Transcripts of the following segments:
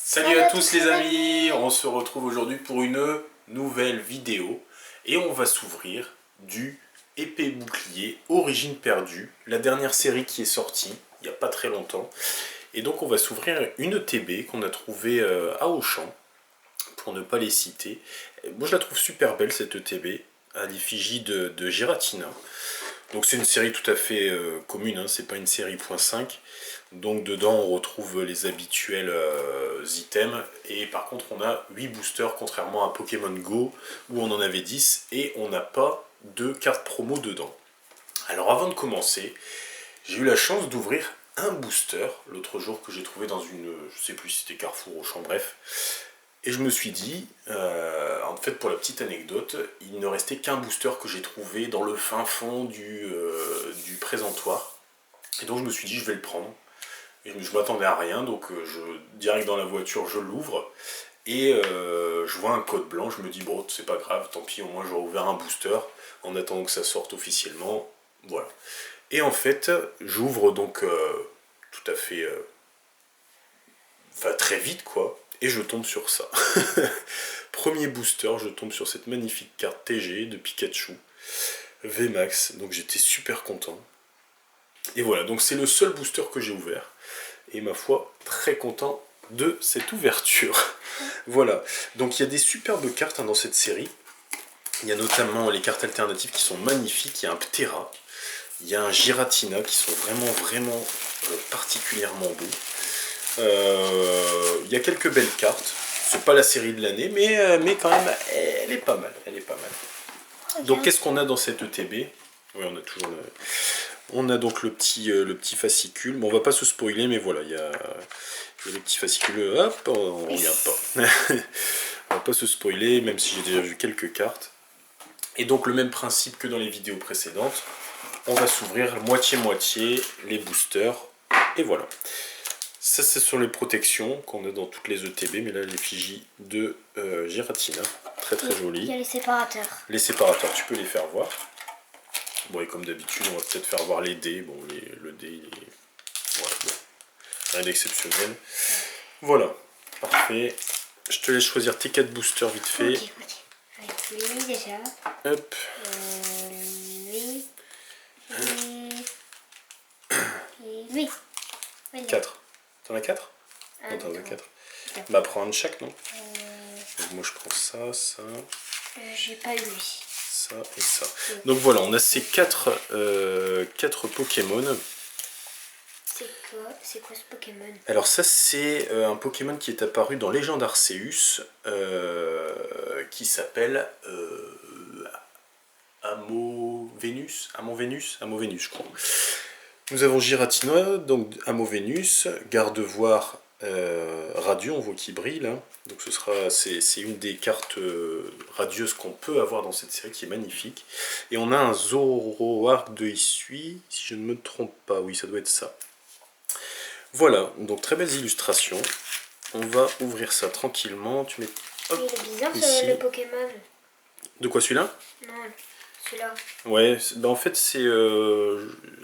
Salut à tous les amis, on se retrouve aujourd'hui pour une nouvelle vidéo et on va s'ouvrir du épée bouclier Origine perdue, la dernière série qui est sortie il n'y a pas très longtemps. Et donc on va s'ouvrir une TB qu'on a trouvée à Auchan, pour ne pas les citer. Moi je la trouve super belle cette TB, à l'effigie de Giratina. Donc c'est une série tout à fait commune, hein, c'est pas une série .5. Donc dedans on retrouve les habituels items. Et par contre on a 8 boosters contrairement à Pokémon Go où on en avait 10 et on n'a pas de carte promo dedans. Alors avant de commencer, j'ai eu la chance d'ouvrir un booster l'autre jour que j'ai trouvé dans une, je sais plus si c'était Carrefour, Auchan, bref. Et je me suis dit, en fait pour la petite anecdote, il ne restait qu'un booster que j'ai trouvé dans le fin fond du présentoir. Et donc je me suis dit je vais le prendre. Et je m'attendais à rien, donc direct dans la voiture je l'ouvre. Et je vois un code blanc, je me dis bon c'est pas grave, tant pis, au moins j'aurai ouvert un booster en attendant que ça sorte officiellement. Voilà. Et en fait, j'ouvre donc tout à fait... Enfin très vite quoi. Et je tombe sur ça. Premier booster, je tombe sur cette magnifique carte TG de Pikachu VMAX. Donc j'étais super content. Et voilà, donc c'est le seul booster que j'ai ouvert. Et ma foi, très content de cette ouverture. Voilà, donc il y a des superbes cartes dans cette série. Il y a notamment les cartes alternatives qui sont magnifiques. Il y a un Ptera, il y a un Giratina qui sont vraiment particulièrement beaux. Il y a quelques belles cartes. C'est pas la série de l'année, mais quand même, elle est pas mal. Elle est pas mal. Donc qu'est-ce qu'on a dans cette ETB? Oui, on a toujours le... On a donc le petit fascicule. Bon, on va pas se spoiler, mais voilà, il y a le petit fascicule. Hop, on regarde pas. On va pas se spoiler, même si j'ai déjà vu quelques cartes. Et donc le même principe que dans les vidéos précédentes. On va s'ouvrir moitié-moitié les boosters. Et voilà. Ça, c'est sur les protections qu'on a dans toutes les ETB, mais là, l'effigie de Giratina. Très joli. Il y a les séparateurs. Les séparateurs, tu peux les faire voir. Bon, et comme d'habitude, on va peut-être faire voir les dés. Bon, le dé, il est... Voilà, bon. Rien d'exceptionnel. Voilà, parfait. Je te laisse choisir tes 4 boosters vite fait. Ok. Avec lui déjà. Hop. Lui. Et lui. 4. T'en as 4? Non, t'en as 4. Bah, prends un de chaque, non? Donc, moi, je prends ça, ça. J'ai pas eu lui. Ça et ça. Donc voilà, on a ces 4 Pokémon. C'est quoi ce Pokémon? Alors ça c'est un Pokémon qui est apparu dans Légende Arceus, qui s'appelle Amovenus, je crois. Nous avons Giratina, donc Amovenus, Gardevoir radieux, on voit qu'il brille là. Donc c'est une des cartes radieuses qu'on peut avoir dans cette série qui est magnifique. Et on a un Zoroark de Hisui, si je ne me trompe pas, oui ça doit être ça. Voilà, donc très belles illustrations. On va ouvrir ça tranquillement. Tu mets hop, il est bizarre ici. Le Pokémon. De quoi, celui-là? Non, celui-là. Ouais, bah en fait c'est...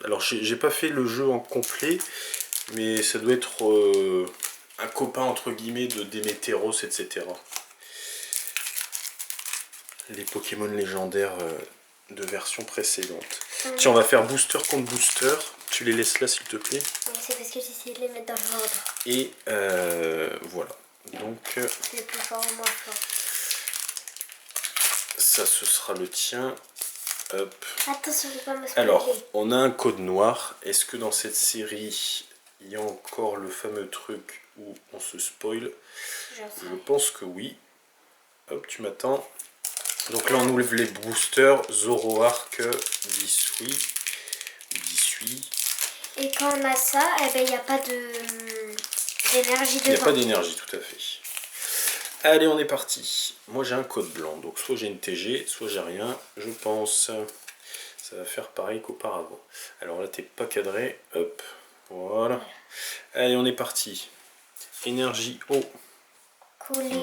alors j'ai pas fait le jeu en complet, mais ça doit être un copain entre guillemets de Démétéros, etc. Les Pokémon légendaires de version précédente. Tiens, on va faire booster contre booster. Tu les laisses là s'il te plaît. C'est parce que j'essaie de les mettre dans l'ordre. Et voilà. Donc... C'est le plus fort ou moins fort. Ça, ce sera le tien. Hop. Attention, je vais pas me spoiler. Alors, on a un code noir. Est-ce que dans cette série, il y a encore le fameux truc où on se spoil? Je pense que oui. Hop, tu m'attends. Donc là, on ouvre les boosters. Zoroark, Hisui. Et quand on a ça, eh ben, il n'y a pas d'énergie dedans. Il n'y a pas d'énergie, tout à fait. Allez, on est parti. Moi, j'ai un code blanc. Donc, soit j'ai une TG, soit j'ai rien. Je pense. Ça va faire pareil qu'auparavant. Alors là, t'es pas cadré. Hop. Voilà. Allez, on est parti. Énergie eau.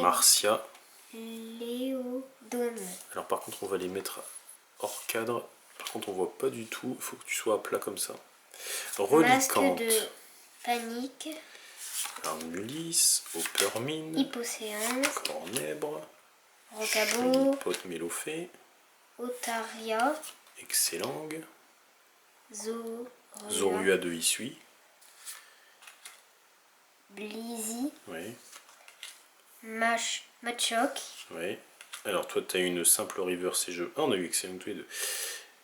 Marcia. Léodon. Alors, par contre, on va les mettre hors cadre. Par contre, on voit pas du tout. Il faut que tu sois à plat comme ça. Reliquante. Masque de panique. Armulis, Oppermine, Hypocéance, Cornèbre, Rocabo, Chenipot Mélophée, Otaria, Excellang, Zorua, Zorua de Issui, Blizzy, oui, Machoc, oui. Alors toi tu as une simple reverse et je... Ah on a eu Excellang tous les deux.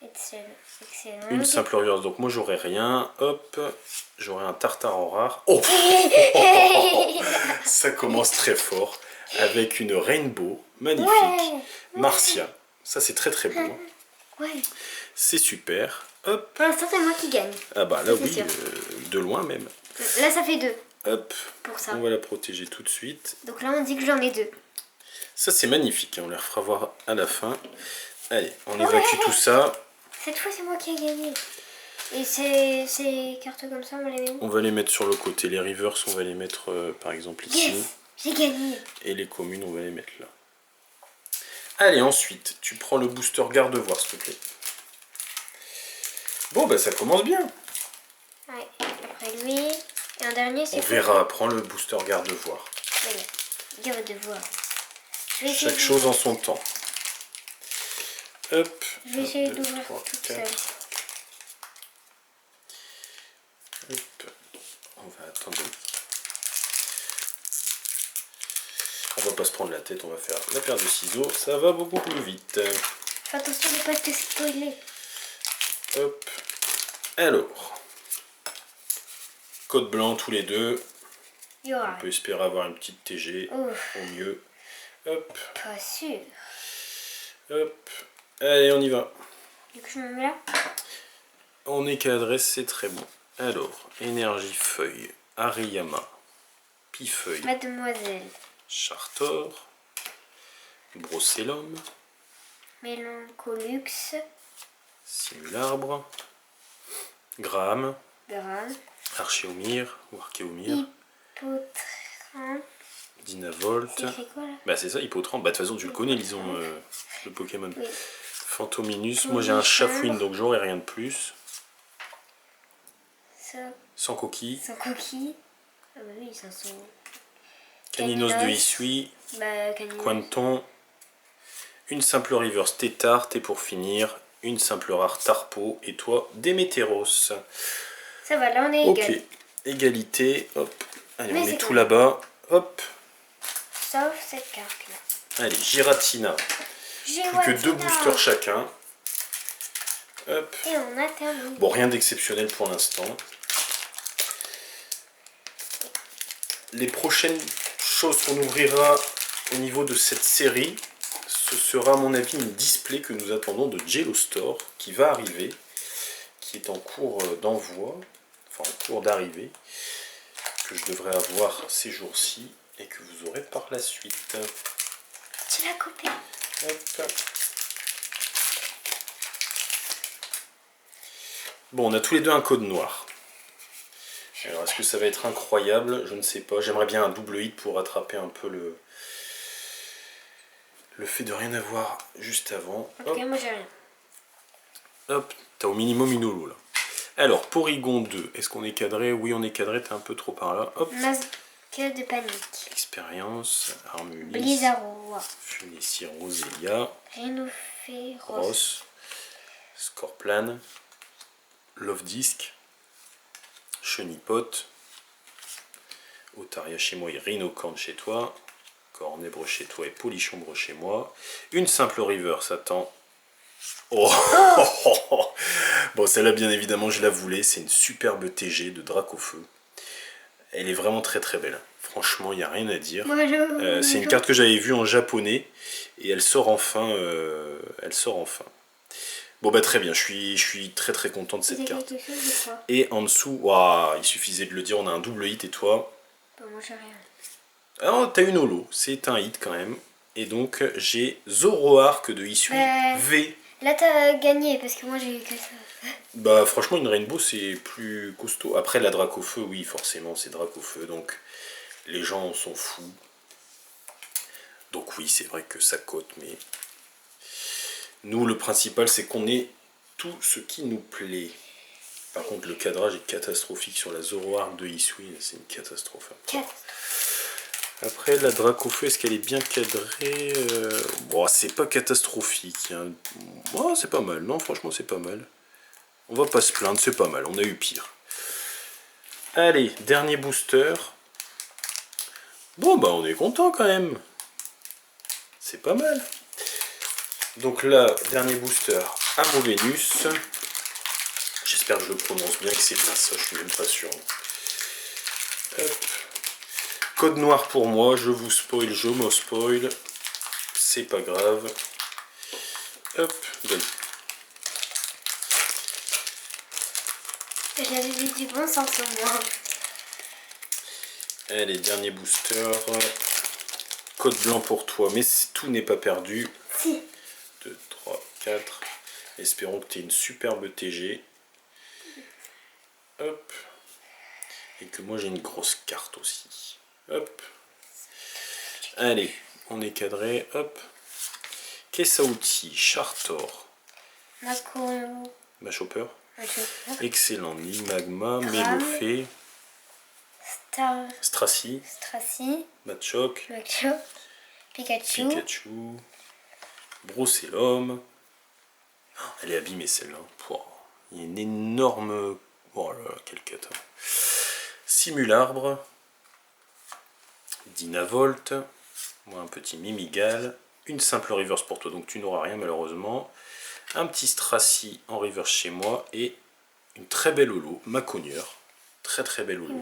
Excellent. Une simple reverse, donc moi j'aurais rien, hop, j'aurais un tartare en rare. Oh ça commence très fort, avec une rainbow, magnifique, Ouais. Marcia, ça c'est très très beau, Ouais. c'est super, hop. Pour l'instant, c'est moi qui gagne. Ah bah là Ça, c'est oui, sûr. de loin même. Là, ça fait 2 Hop, pour ça. on va la protéger tout de suite. Donc là, on dit que j'en ai 2. Ça c'est magnifique, on les refera voir à la fin. Allez, on évacue tout ça. Cette fois, c'est moi qui ai gagné. Et ces cartes comme ça, on les met où? On va les mettre sur le côté. Les rivers, on va les mettre par exemple ici. Yes, j'ai gagné. Et les communes, on va les mettre là. Allez, ensuite, tu prends le booster garde-voir, s'il te plaît. Bon, bah ça commence bien. Ouais, après lui. Et un dernier, c'est On verra, prends le booster garde-voir. Allez, garde-voir. Chaque chose en son temps. Hop. Je vais essayer 1, 2, d'ouvrir 3, toute 4. seule. Hop. On va attendre. On va pas se prendre la tête, on va faire la paire de ciseaux. Ça va beaucoup plus vite. Fais attention de ne pas te spoiler. Hop. Alors. Code blanc tous les deux. Yora. On peut espérer avoir une petite TG Ouf, au mieux. Hop. pas sûr. Hop. Allez, on y va. Du coup, je me mets là. On est cadré, c'est très bon. Alors, énergie feuille, Ariyama, Pifeuille, Mademoiselle. Chartor, Brocellum, Mélancolux. Simularbre, Graham, Grave. Archéomir ou Archéomir, Hippotrampe. Dinavolt. C'est écrit quoi là? Bah c'est ça, Hippotrampe. Bah de toute façon tu le connais, disons le Pokémon. Oui. Fantominus, moi j'ai un Chafouine donc j'aurai rien de plus. Ça, Sans coquille. sans coquille. Ah bah oui, ça sont. Caninos de Caninos. Issui, Bah, Caninos. Quanton, une simple reverse Tétart et pour finir, une simple rare Tarpo et toi Démétéros. Ça va, là on est Ok, égal. égalité, hop, allez Mais on c'est est tout cool. là-bas, hop, Sauf cette carte là. allez Giratina, J'ai plus que 2 Watina. boosters chacun, hop, Et on a terminé. bon rien d'exceptionnel pour l'instant. Les prochaines choses qu'on ouvrira au niveau de cette série, ce sera à mon avis une display que nous attendons de Jello Store qui va arriver, qui est en cours d'envoi, enfin en cours d'arrivée, que je devrais avoir ces jours-ci et que vous aurez par la suite. Tu l'as copié. Hop. Bon, on a tous les deux un code noir. Alors, est-ce que ça va être incroyable? Je ne sais pas. J'aimerais bien un double hit pour rattraper un peu le fait de rien avoir juste avant. En tout cas, moi j'ai rien. Hop, t'as au minimum une holo là. Alors, Porygon 2, est-ce qu'on est cadré? Oui, on est cadré, t'es un peu trop par là. Hop. Masque de panique. Expérience, Armulis, Blizzard. Funissi, Roselia, Rhinophéros. Ross, Scorplan, Love Disc, Chenipot, Otaria chez moi et Rhinocorn chez toi, Cornèbre chez toi et Polychombre chez moi. Une simple reverse, attends. Oh, bon, celle-là, bien évidemment, je la voulais. C'est une superbe TG de Dracofeu. Elle est vraiment très très belle. Franchement, il n'y a rien à dire. C'est une carte que j'avais vue en japonais et elle sort enfin. Bon bah très bien, je suis très très content de cette carte. Quelque chose, je crois. Et en dessous, waouh, il suffisait de le dire, on a un double hit et toi. Bah, moi j'ai rien. Alors t'as une holo, c'est un hit quand même. Et donc j'ai Zoroark de Issui V. Là t'as gagné parce que moi j'ai eu que ça. Bah franchement une Rainbow c'est plus costaud. Après la Dracofeu, oui forcément c'est Dracofeu, donc les gens sont fous. Donc oui c'est vrai que ça cote, mais nous le principal c'est qu'on ait tout ce qui nous plaît. Par contre, le cadrage est catastrophique sur la Zoroark de Hisui, c'est une catastrophe. Après, la Dracofeu, est-ce qu'elle est bien cadrée? Bon, c'est pas catastrophique. Hein. Oh, c'est pas mal, non, franchement, c'est pas mal. On va pas se plaindre, c'est pas mal, on a eu pire. Allez, dernier booster. Bon, bah, on est content quand même. C'est pas mal. Donc là, dernier booster, Amovenus. J'espère que je le prononce bien, que c'est bien ça, je suis même pas sûr. Hop. Code noir pour moi, je vous spoil, je me spoil. C'est pas grave. Hop, donne. J'avais vu du bon sens au moins. Allez, dernier booster. Code blanc pour toi, mais tout n'est pas perdu. Si. 2, 3, 4. Espérons que tu aies une superbe TG. Hop. Et que moi j'ai une grosse carte aussi. Hop. Allez, on est cadré. Hop. Kessauti, Chartor. Machopper. Excellent. Magma, Mélofée. Stracy. Machoc. Pikachu. Brousselhomme. Elle est abîmée celle-là. Il y a une énorme... Oh là là, quel cata. Simularbre. Dynavolt. Moi un petit Mimigal. Une simple reverse pour toi, donc tu n'auras rien malheureusement. Un petit Stracy en reverse chez moi. Et une très belle holo, Maconieur. Très très belle holo.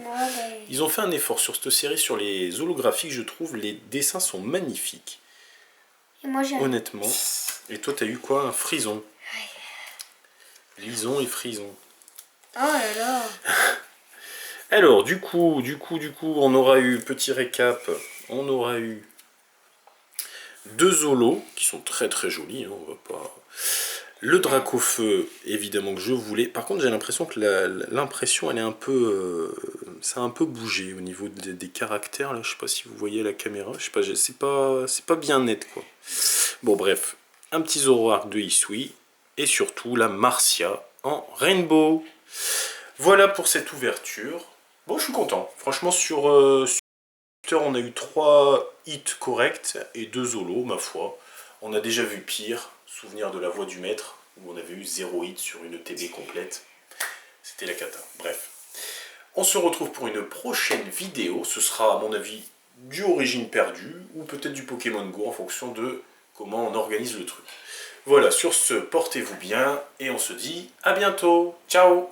Ils ont fait un effort sur cette série, sur les holographiques, je trouve. Les dessins sont magnifiques. Et moi, honnêtement. Et toi, t'as eu quoi? Un Frison. Lison et Frison. Oh là là. Alors, du coup, on aura eu, petit récap, on aura eu 2 holos, qui sont très très jolis, hein, on va pas... Le Dracofeu, évidemment que je voulais. Par contre, j'ai l'impression que l'impression, elle est un peu... ça a un peu bougé au niveau des caractères, là. Je sais pas si vous voyez la caméra. Je sais pas, c'est pas bien net, quoi. Bon, bref. Un petit Zoroark de Hisui. Et surtout, la Marcia en Rainbow. Voilà pour cette ouverture. Bon, je suis content. Franchement, sur on a eu 3 hits corrects et 2 holos, ma foi. On a déjà vu pire. Souvenir de la voix du maître, où on avait eu 0 hit sur une TB complète. C'était la cata. Bref. On se retrouve pour une prochaine vidéo. Ce sera, à mon avis, du Origine perdue, ou peut-être du Pokémon Go, en fonction de comment on organise le truc. Voilà, sur ce, portez-vous bien, et on se dit à bientôt. Ciao!